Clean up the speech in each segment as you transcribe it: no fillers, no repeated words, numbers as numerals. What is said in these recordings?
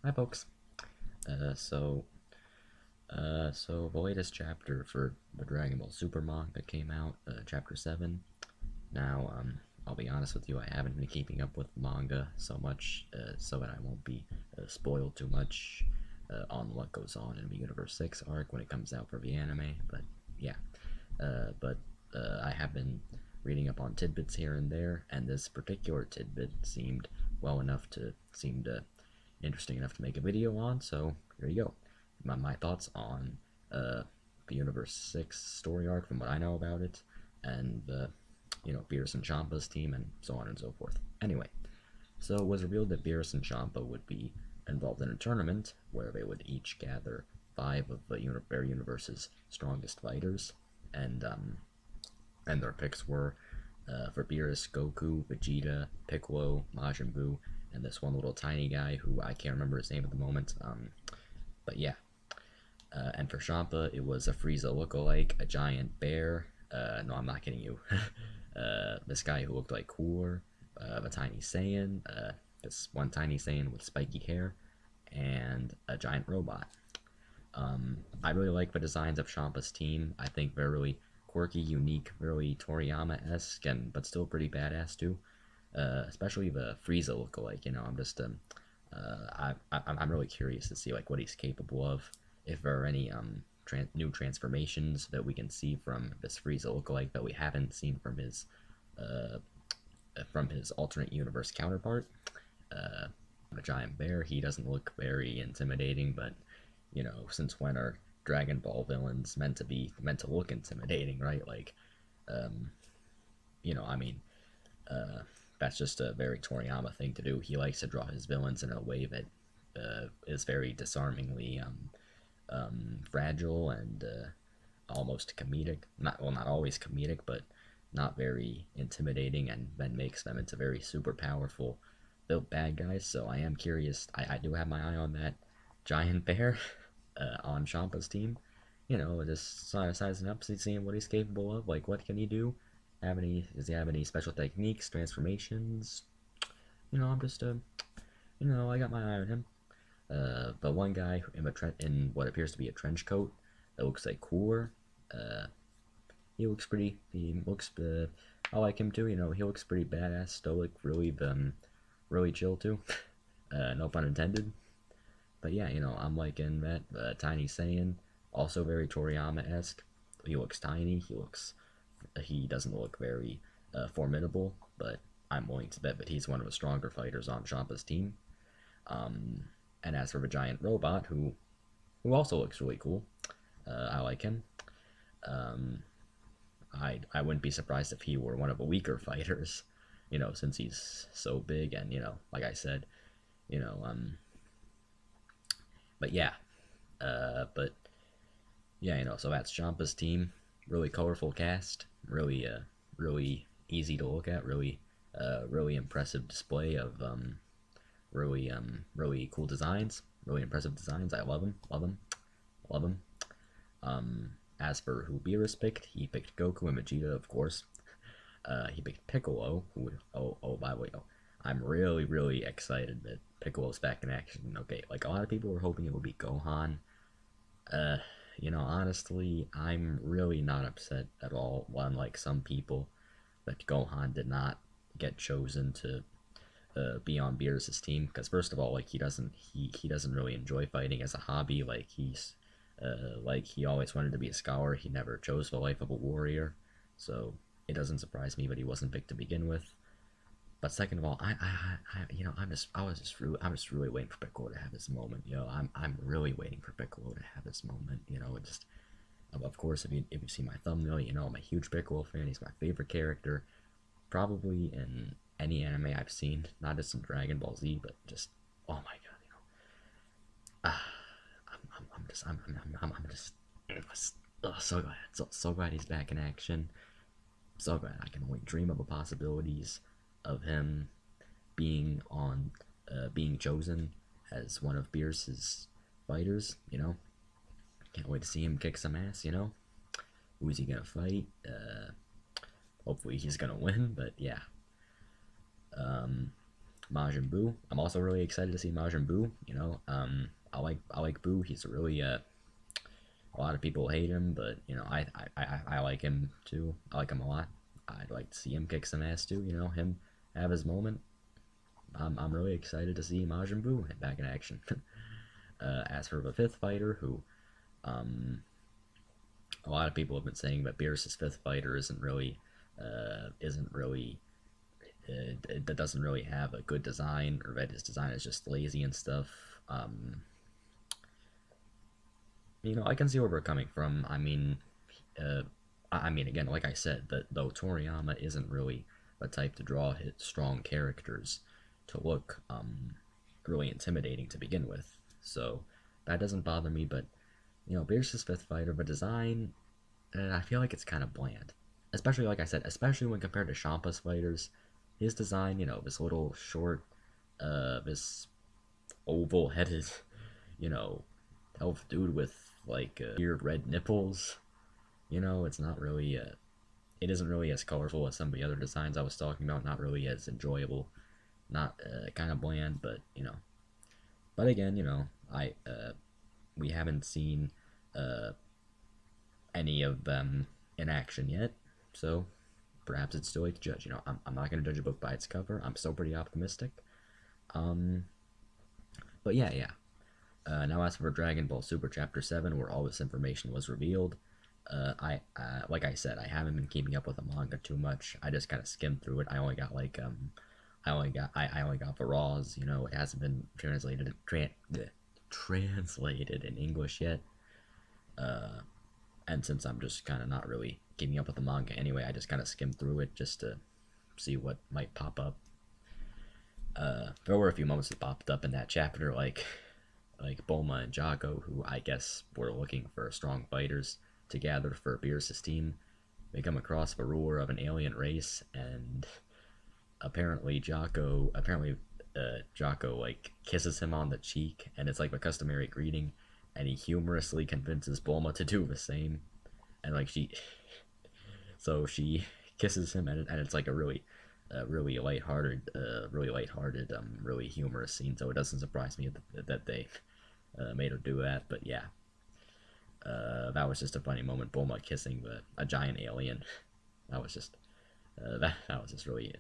Hi, folks. Uh, so, so the latest chapter for the Dragon Ball Super manga came out, Chapter 7. Now, I'll be honest with you, I haven't been keeping up with manga so much, so that I won't be spoiled too much on what goes on in the Universe 6 arc when it comes out for the anime. But yeah, but I have been reading up on tidbits here and there, and this particular tidbit seemed interesting enough to make a video on. So here you go, my thoughts on the Universe 6 story arc from what I know about it, and Beerus and Champa's team, and so on and so forth. Anyway, so it was revealed that Beerus and Champa would be involved in a tournament where they would each gather five of their universe's strongest fighters, and their picks were for Beerus, Goku, Vegeta, Piccolo, Majin Buu, and this one little tiny guy who I can't remember his name at the moment. But yeah, and for Champa, it was a Frieza look-alike, a giant bear. No, I'm not kidding you. This guy who looked like Cooler, a tiny Saiyan, this one tiny Saiyan with spiky hair, and a giant robot. I really like the designs of Champa's team. I think they're really quirky, unique, really Toriyama-esque, and but still pretty badass too. Especially the Frieza look-alike. I'm just I'm really curious to see like what he's capable of. If there are any new transformations that we can see from this Frieza look-alike that we haven't seen from his alternate universe counterpart. A giant bear. He doesn't look very intimidating, but since when are Dragon Ball villains meant to look intimidating, right? Like, um, I mean, that's just a very Toriyama thing to do. He likes to draw his villains in a way that is very disarmingly fragile and almost comedic. Not always comedic, but not very intimidating, and then makes them into very super powerful built bad guys. So I am curious. I do have my eye on that giant bear on Champa's team. Just sizing up, seeing what he's capable of. Like, what can he do? Does he have any special techniques, transformations? I'm just I got my eye on him. But one guy in what appears to be a trench coat that looks like Cooler. Uh, He looks. I like him too. He looks pretty badass, stoic, really chill too. No pun intended. But yeah, I'm liking that. Tiny Saiyan, also very Toriyama-esque. He looks tiny. He doesn't look very formidable, but I'm willing to bet that he's one of the stronger fighters on Champa's team. Um, and as for the giant robot, who also looks really cool, I like him. Um, I wouldn't be surprised if he were one of the weaker fighters, since he's so big and like I said, you know, um, but yeah, but yeah, so that's Champa's team. Really colorful cast, really easy to look at, really impressive display of really cool designs, really impressive designs. I love them, love them, love them. As for who Beerus picked, he picked Goku and Vegeta, of course. He picked Piccolo, who by the way, I'm really excited that Piccolo's back in action. Okay, like a lot of people were hoping it would be Gohan. Uh, honestly, I'm really not upset at all. Unlike some people, that Gohan did not get chosen to be on Beerus's team, because first of all, like he doesn't really enjoy fighting as a hobby. Like he always wanted to be a scholar. He never chose the life of a warrior, so it doesn't surprise me that he wasn't picked to begin with. But second of all, I'm just really waiting for Piccolo to have his moment. I'm really waiting for Piccolo to have his moment. It just, of course, if you see my thumbnail, I'm a huge Piccolo fan. He's my favorite character, probably in any anime I've seen, not just in Dragon Ball Z, but just, oh my god, I'm just, I'm just, so glad, so glad he's back in action. So glad. I can only dream of the possibilities of him being chosen as one of Beerus's fighters. Can't wait to see him kick some ass. Who's he gonna fight? Hopefully he's gonna win. But yeah. Um, Majin Buu. I'm also really excited to see Majin Buu. You know, I like Buu. He's a really a lot of people hate him, but you know, I like him too. I like him a lot. I'd like to see him kick some ass too. You know, him have his moment. I'm really excited to see Majin Buu back in action. As for the fifth fighter, who um, a lot of people have been saying that Beerus' fifth fighter that doesn't really have a good design, or that his design is just lazy and stuff. You know, I can see where we're coming from. Uh, again, like I said, that though Toriyama isn't really the type to draw his strong characters to look really intimidating to begin with. So that doesn't bother me. But you know, Beerus' fifth fighter, the design, I feel like it's kind of bland. Especially, like I said, especially when compared to Champa's fighters, his design, you know, this little short, this oval-headed, you know, elf dude with like weird red nipples. You know, it's not really it isn't really as colorful as some of the other designs I was talking about. Not really as enjoyable. Not kind of bland, but you know. But again, you know, we haven't seen uh, any of them in action yet, so perhaps it's still late to judge. You know, I'm not going to judge a book by its cover. I'm still pretty optimistic. Um, but yeah. Now, as for Dragon Ball Super Chapter 7, where all this information was revealed, like I said, I haven't been keeping up with the manga too much. I just kind of skimmed through it. I only got like I only got the raws. You know, it hasn't been translated in English yet. Uh, and since I'm just kind of not really keeping up with the manga anyway, I just kind of skimmed through it just to see what might pop up. There were a few moments that popped up in that chapter, like Bulma and Jaco, who I guess were looking for strong fighters to gather for Beerus' team. They come across the ruler of an alien race, and Jaco like kisses him on the cheek, and it's like the customary greeting, and he humorously convinces Bulma to do the same, and like she kisses him, and it's like a really lighthearted, really humorous scene. So it doesn't surprise me that they made her do that. But yeah, that was just a funny moment. Bulma kissing a giant alien. That was just that was really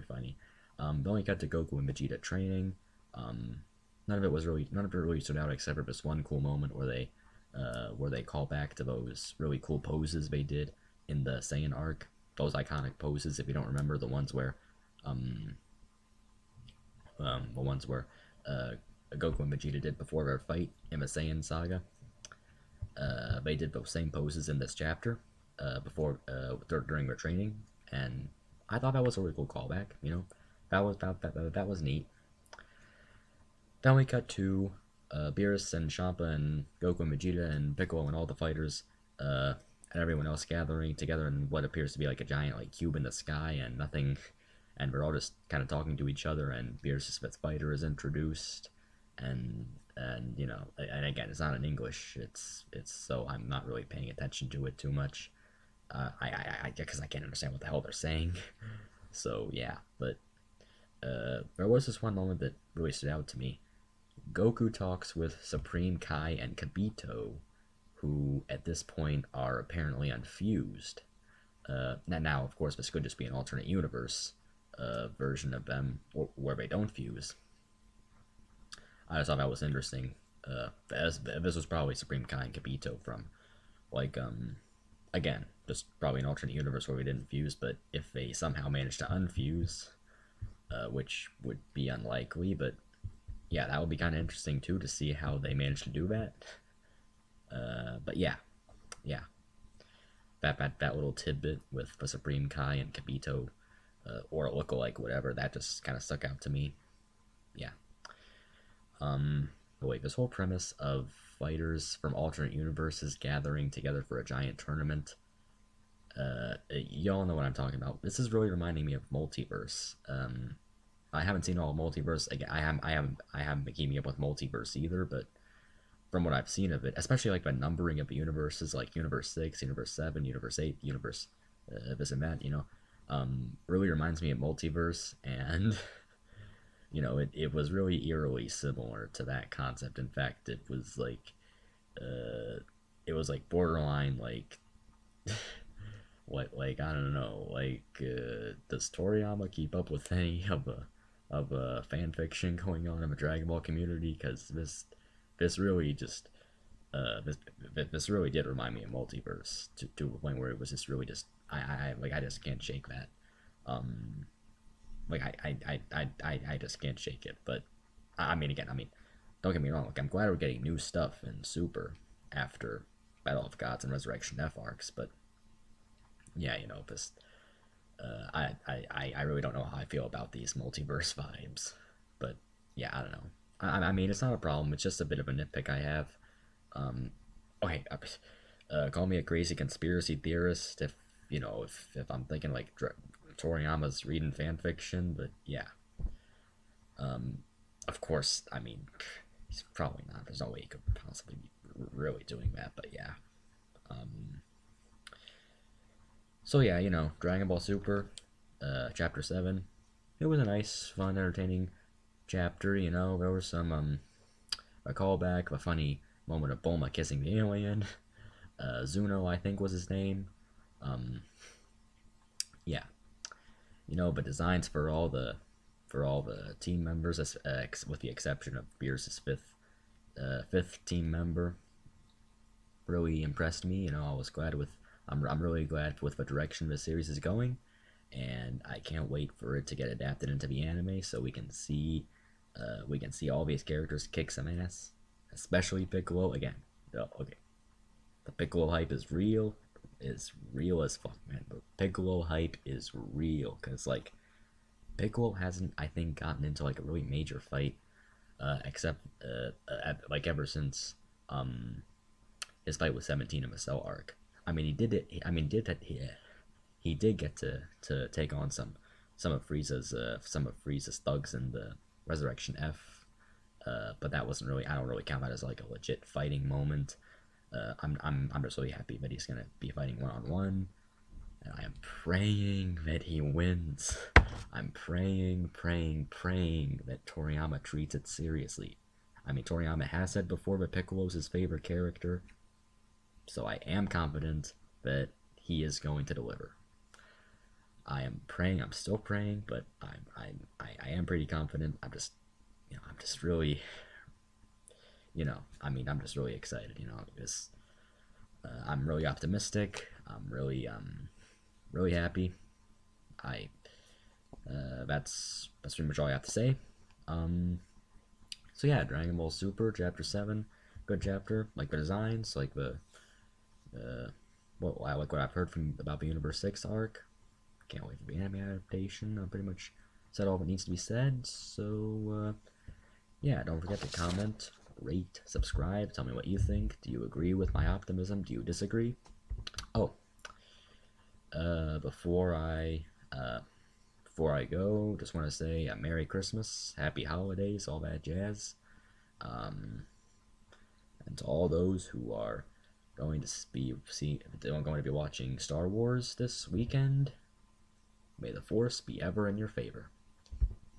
funny. Then we cut to Goku and Vegeta training. None of it really stood out except for this one cool moment where they call back to those really cool poses they did in the Saiyan arc. Those iconic poses, if you don't remember, the ones where Goku and Vegeta did before their fight in the Saiyan saga. They did those same poses in this chapter during their training, and I thought that was a really cool callback. You know, that was neat. Then we cut to Beerus and Champa and Goku and Vegeta and Piccolo and all the fighters and everyone else gathering together in what appears to be like a giant like cube in the sky, and nothing, and we're all just kind of talking to each other, and Beerus' fifth fighter is introduced, and you know, and again, it's not in English. It's so I'm not really paying attention to it too much. Because I can't understand what the hell they're saying. So yeah, but there was this one moment that really stood out to me. Goku talks with Supreme Kai and Kibito, who at this point are apparently unfused. Now, of course, this could just be an alternate universe version of them where they don't fuse. I just thought that was interesting. This was probably Supreme Kai and Kibito from, like, again, just probably an alternate universe where we didn't fuse, but if they somehow managed to unfuse, which would be unlikely, but yeah, that would be kind of interesting too to see how they managed to do that. But yeah, that little tidbit with the Supreme Kai and Kibito, or a lookalike, whatever, that just kind of stuck out to me. Yeah. But wait, this whole premise of fighters from alternate universes gathering together for a giant tournament. Y'all know what I'm talking about. This is really reminding me of Multiverse. I haven't seen all of Multiverse. Again, I haven't been keeping up with Multiverse either, but from what I've seen of it, especially like the numbering of the universes, like Universe 6, Universe 7, Universe 8, Universe this and that, you know, really reminds me of Multiverse, and it was really eerily similar to that concept. In fact, uh, it was like borderline like what like I don't know does Toriyama keep up with any of fan fiction going on in the Dragon Ball community? Because this really just this this really did remind me of Multiverse to a point where it was just really just I just can't shake that. Um, like I just can't shake it. But I mean, again, I mean, don't get me wrong. Like, I'm glad we're getting new stuff in Super after Battle of Gods and Resurrection F arcs. But yeah, this I really don't know how I feel about these multiverse vibes. But yeah, I don't know. I mean, it's not a problem. It's just a bit of a nitpick I have. Um, okay, call me a crazy conspiracy theorist if I'm thinking like Toriyama's reading fan fiction, but yeah. Um, of course, I mean, he's probably not. There's no way he could possibly be really doing that, but yeah. Um, so yeah, Dragon Ball Super, Chapter 7. It was a nice, fun, entertaining chapter. There was some a callback, a funny moment of Bulma kissing the alien. Zuno, I think, was his name. Um, yeah, but designs for all the team members, with the exception of Beerus' fifth team member, really impressed me. I was glad with. I'm really glad with the direction the series is going, and I can't wait for it to get adapted into the anime so we can see all these characters kick some ass, especially Piccolo again. Okay, the Piccolo hype is real as fuck, man. The Piccolo hype is real because like Piccolo hasn't, I think, gotten into like a really major fight, except like ever since his fight with 17 in the Cell arc. I mean, he did it. I mean, did that? He did get to take on some of Frieza's thugs in the Resurrection F, but that wasn't really. I don't really count that as like a legit fighting moment. I'm just really happy that he's gonna be fighting 1-on-1, and I am praying that he wins. I'm praying that Toriyama treats it seriously. I mean, Toriyama has said before that Piccolo's his favorite character, so I am confident that he is going to deliver. I am praying. I'm still praying, but I am pretty confident. I'm just really, I mean, I'm just really excited. Because I'm really optimistic. I'm really happy. I that's pretty much all I have to say. So yeah, Dragon Ball Super Chapter 7, good chapter. Like the designs, like the I like what I've heard from about the Universe 6 arc. Can't wait for the anime adaptation. I pretty much said all that needs to be said. So yeah, don't forget to comment, rate, subscribe. Tell me what you think. Do you agree with my optimism? Do you disagree? Oh, before I go, just want to say a Merry Christmas, Happy Holidays, all that jazz. And to all those who are going to be watching Star Wars this weekend, may the Force be ever in your favor.